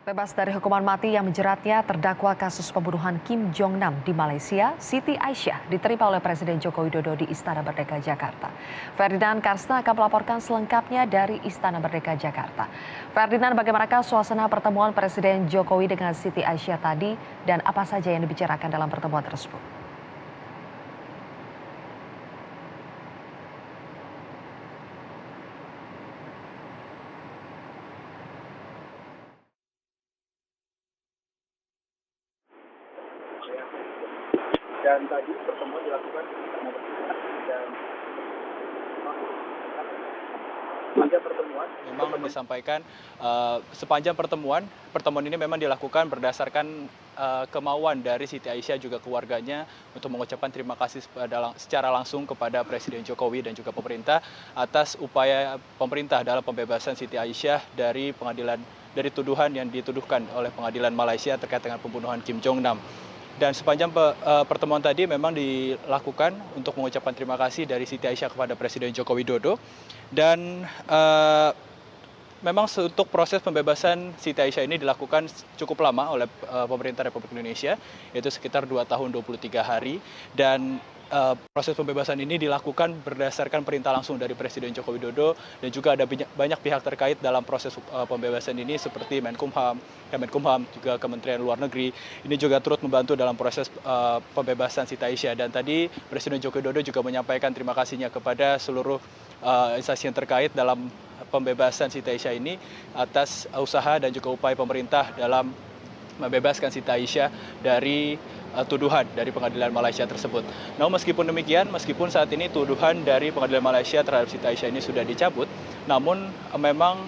Bebas dari hukuman mati yang menjeratnya, terdakwa kasus pembunuhan Kim Jong Nam di Malaysia, Siti Aisyah, diterima oleh Presiden Joko Widodo di Istana Merdeka, Jakarta. Ferdinand Karsna akan melaporkan selengkapnya dari Istana Merdeka, Jakarta. Ferdinand, bagaimanakah suasana pertemuan Presiden Jokowi dengan Siti Aisyah tadi dan apa saja yang dibicarakan dalam pertemuan tersebut? Dan tadi pertemuan dilakukan dan sepanjang pertemuan memang disampaikan sepanjang pertemuan ini memang dilakukan berdasarkan kemauan dari Siti Aisyah juga keluarganya untuk mengucapkan terima kasih secara langsung kepada Presiden Jokowi dan juga pemerintah atas upaya pemerintah dalam pembebasan Siti Aisyah dari tuduhan yang dituduhkan oleh pengadilan Malaysia terkait dengan pembunuhan Kim Jong Nam. Dan sepanjang pertemuan tadi memang dilakukan untuk mengucapkan terima kasih dari Siti Aisyah kepada Presiden Joko Widodo. Dan memang untuk proses pembebasan Siti Aisyah ini dilakukan cukup lama oleh pemerintah Republik Indonesia, yaitu sekitar 2 tahun 23 hari. Dan proses pembebasan ini dilakukan berdasarkan perintah langsung dari Presiden Joko Widodo, dan juga ada banyak pihak terkait dalam proses pembebasan ini seperti Kemenkumham, juga Kementerian Luar Negeri. Ini juga turut membantu dalam proses pembebasan Siti Aisyah. Dan tadi Presiden Joko Widodo juga menyampaikan terima kasihnya kepada seluruh instansi yang terkait dalam pembebasan Siti Aisyah ini atas usaha dan juga upaya pemerintah dalam membebaskan Siti Aisyah dari tuduhan dari pengadilan Malaysia tersebut. Namun meskipun saat ini tuduhan dari pengadilan Malaysia terhadap Siti Aisyah ini sudah dicabut, namun memang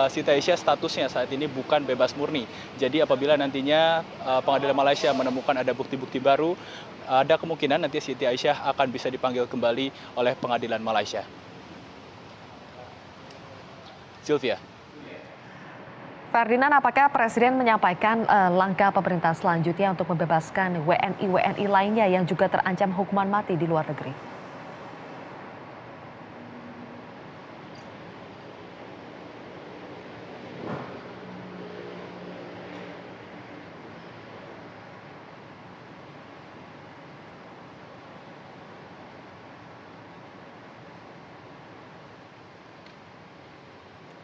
Siti Aisyah statusnya saat ini bukan bebas murni. Jadi apabila nantinya pengadilan Malaysia menemukan ada bukti-bukti baru, ada kemungkinan nanti Siti Aisyah akan bisa dipanggil kembali oleh pengadilan Malaysia. Sylvia. Ferdinand, apakah Presiden menyampaikan langkah pemerintah selanjutnya untuk membebaskan WNI lainnya yang juga terancam hukuman mati di luar negeri?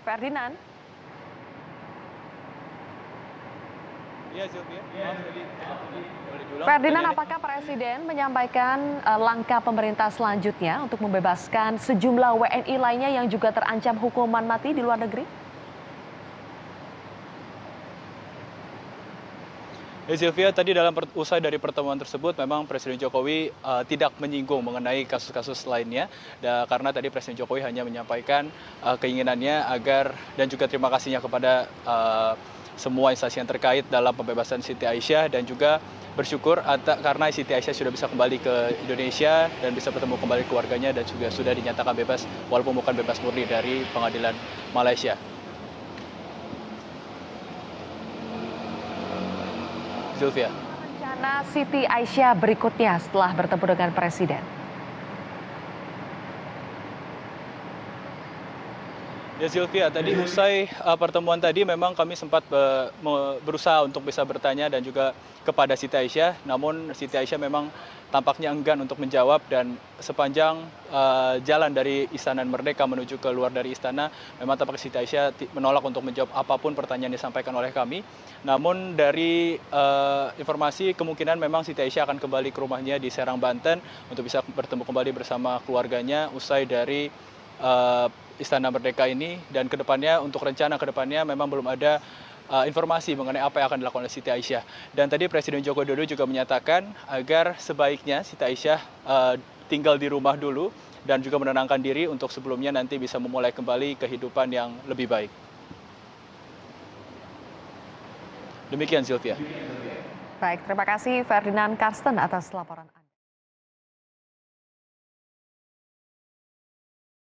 Ferdinand? Ferdinand, apakah Presiden menyampaikan langkah pemerintah selanjutnya untuk membebaskan sejumlah WNI lainnya yang juga terancam hukuman mati di luar negeri? Sylvia, tadi usai dari pertemuan tersebut memang Presiden Jokowi tidak menyinggung mengenai kasus-kasus lainnya, karena tadi Presiden Jokowi hanya menyampaikan keinginannya agar dan juga terima kasihnya kepada semua instansi yang terkait dalam pembebasan Siti Aisyah, dan juga bersyukur karena Siti Aisyah sudah bisa kembali ke Indonesia dan bisa bertemu kembali keluarganya dan juga sudah dinyatakan bebas walaupun bukan bebas murni dari pengadilan Malaysia. Sylvia. Rencana Siti Aisyah berikutnya setelah bertemu dengan Presiden. Ya Sylvia, tadi usai pertemuan tadi memang kami sempat berusaha untuk bisa bertanya dan juga kepada Siti Aisyah, namun Siti Aisyah memang tampaknya enggan untuk menjawab, dan sepanjang jalan dari Istana Merdeka menuju ke luar dari istana, memang tampaknya Siti Aisyah menolak untuk menjawab apapun pertanyaan yang disampaikan oleh kami. Namun dari informasi kemungkinan memang Siti Aisyah akan kembali ke rumahnya di Serang, Banten untuk bisa bertemu kembali bersama keluarganya usai dari Istana Merdeka ini. Dan untuk rencana kedepannya memang belum ada informasi mengenai apa yang akan dilakukan oleh Siti Aisyah. Dan tadi Presiden Joko Widodo juga menyatakan agar sebaiknya Siti Aisyah tinggal di rumah dulu dan juga menenangkan diri untuk sebelumnya nanti bisa memulai kembali kehidupan yang lebih baik. Demikian Sylvia. Baik, terima kasih Ferdinand Karsten atas laporan Anda.